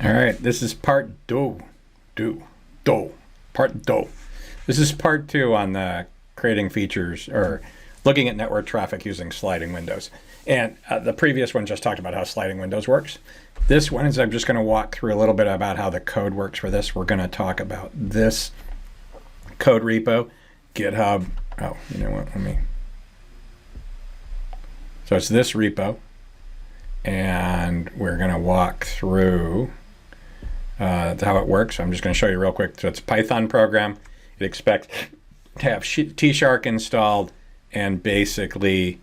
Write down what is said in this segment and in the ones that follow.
All right, this is part part two. This is part two on the creating features or looking at network traffic using sliding windows. And the previous one just talked about how sliding windows works. This one is I'm just going to walk through a little bit about how the code works for this. We're going to talk about this code repo, GitHub. Oh, you know what? So it's this repo, and we're going to walk through how it works. I'm just going to show you real quick. So it's a Python program. It expects to have tshark installed, and basically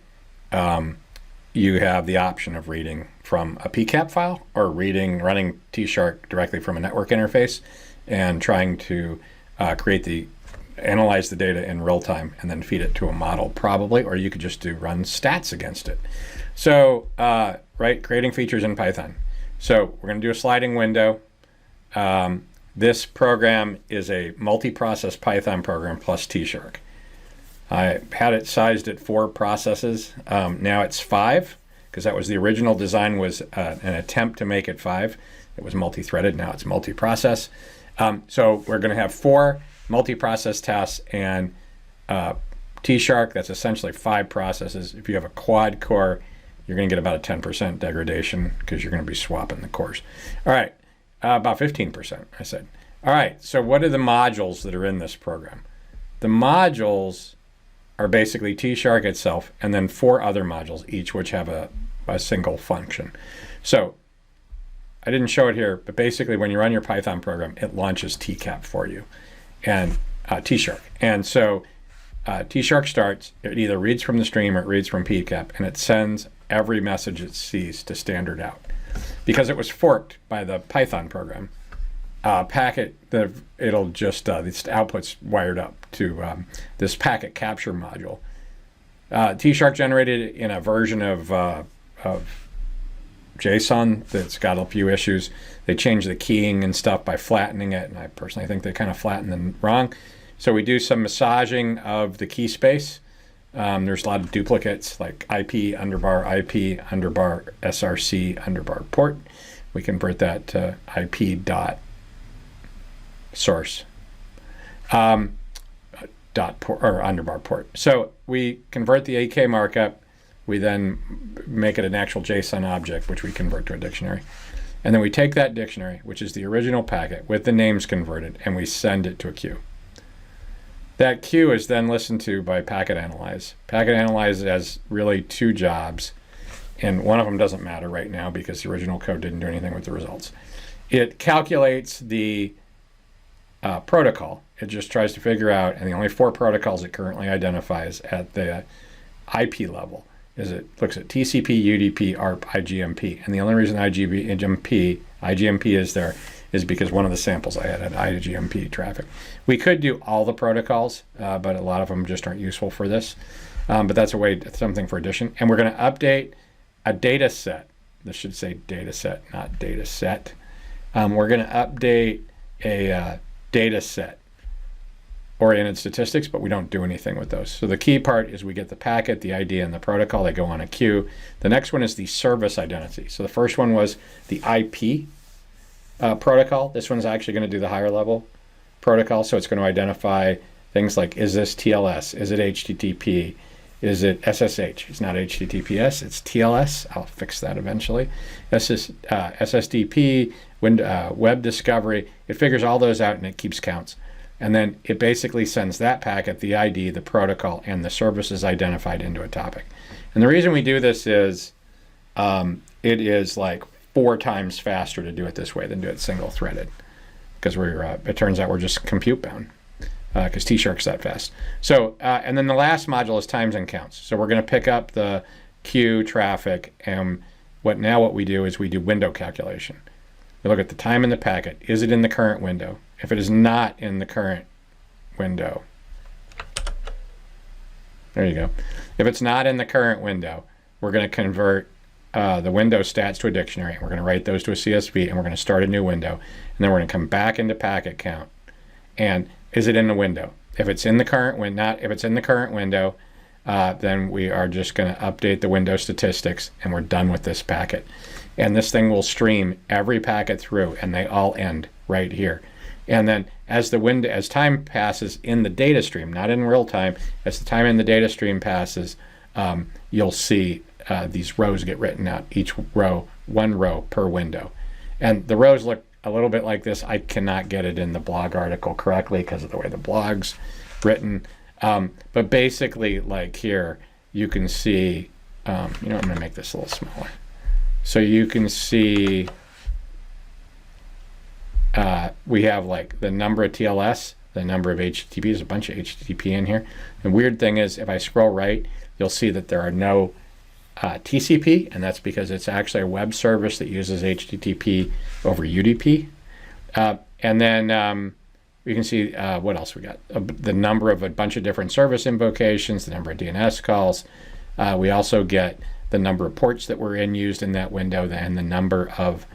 you have the option of reading from a pcap file or running tshark directly from a network interface and trying to analyze the data in real time and then feed it to a model probably, or you could just run stats against it. So, creating features in Python. So we're going to do a sliding window. This program is a multi-process Python program plus tshark. I had it sized at 4 processes. Now it's 5, because that was the original design, was an attempt to make it 5. It was multi-threaded. Now it's multi-process. So we're going to have 4 multi-process tasks and tshark. That's essentially 5 processes. If you have a quad core, you're going to get about a 10% degradation because you're going to be swapping the cores. All right. About 15%, I said. All right, so what are the modules that are in this program? The modules are basically tshark itself and then 4 other modules, each which have a single function. So I didn't show it here, but basically when you run your Python program, it launches tcap for you and tshark. And so tshark starts, it either reads from the stream or it reads from pcap, and it sends every message it sees to standard out. Because it was forked by the Python program, it'll just, this output's wired up to this packet capture module. tshark generated in a version of JSON that's got a few issues. They changed the keying and stuff by flattening it, and I personally think they kind of flattened them wrong. So we do some massaging of the key space. There's a lot of duplicates like IP underbar SRC underbar port. We convert that to IP dot source dot port or underbar port. So we convert the AK markup. We then make it an actual JSON object, which we convert to a dictionary. And then we take that dictionary, which is the original packet with the names converted, and we send it to a queue. That queue is then listened to by Packet Analyze. Packet Analyze has really 2 jobs, and one of them doesn't matter right now because the original code didn't do anything with the results. It calculates the protocol. It just tries to figure out, and the only 4 protocols it currently identifies at the IP level is it looks at TCP, UDP, ARP, IGMP. And the only reason IGMP is there is because one of the samples I had IGMP traffic. We could do all the protocols, but a lot of them just aren't useful for this. But that's something for addition. And we're going to update a data set. This should say data set, not data set. We're going to update a data set oriented statistics, but we don't do anything with those. So the key part is we get the packet, the ID, and the protocol. They go on a queue. The next one is the service identity. So the first one was the IP protocol. This one's actually going to do the higher level protocol. So it's going to identify things like, is this TLS? Is it HTTP? Is it SSH? It's not HTTPS, it's TLS. I'll fix that eventually. SSDP, web discovery. It figures all those out and it keeps counts. And then it basically sends that packet, the ID, the protocol, and the services identified into a topic. And the reason we do this is it is like 4 times faster to do it this way than do it single threaded, because it turns out we're just compute bound because tshark's that fast. So and then the last module is times and counts. So we're going to pick up the queue traffic, and what we do is we do window calculation. We look at the time in the packet. Is it in the current window? If it is not in the current window, there you go. If it's not in the current window, we're going to convert the window stats to a dictionary. We're going to write those to a CSV, and we're going to start a new window. And then we're going to come back into packet count. And is it in the window? If it's in the current window, if it's in the current window, then we are just going to update the window statistics, and we're done with this packet. And this thing will stream every packet through, and they all end right here. And then as time passes in the data stream, not in real time, as the time in the data stream passes, you'll see these rows get written out, each row, one row per window. And the rows look a little bit like this. I cannot get it in the blog article correctly because of the way the blog's written. But basically, like here, you can see, I'm going to make this a little smaller. So you can see we have like the number of TLS, the number of HTTP. There's a bunch of HTTP in here. The weird thing is, if I scroll right, you'll see that there are no TCP, and that's because it's actually a web service that uses HTTP over UDP. And then you can see what else we got. The number of a bunch of different service invocations, the number of DNS calls. We also get the number of ports that were used in that window, and the number of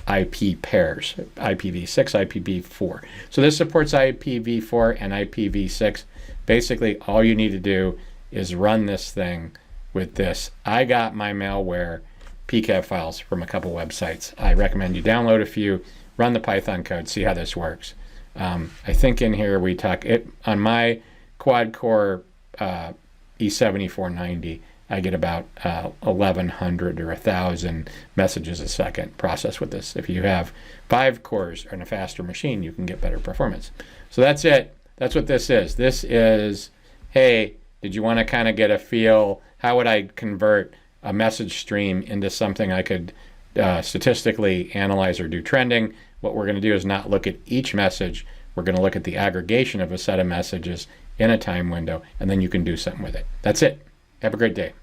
IP pairs, IPv6, IPv4. So this supports IPv4 and IPv6. Basically, all you need to do is run this thing with this. I got my malware pcap files from a couple websites. I recommend you download a few, run the Python code, see how this works. I think in here we talk it on my quad-core E7490. I get about 1,100 or 1,000 messages a second processed with this. If you have 5 cores or a faster machine, you can get better performance. So that's it. That's what this is. This is, hey, did you want to kind of get a feel? How would I convert a message stream into something I could statistically analyze or do trending? What we're going to do is not look at each message. We're going to look at the aggregation of a set of messages in a time window, and then you can do something with it. That's it. Have a great day.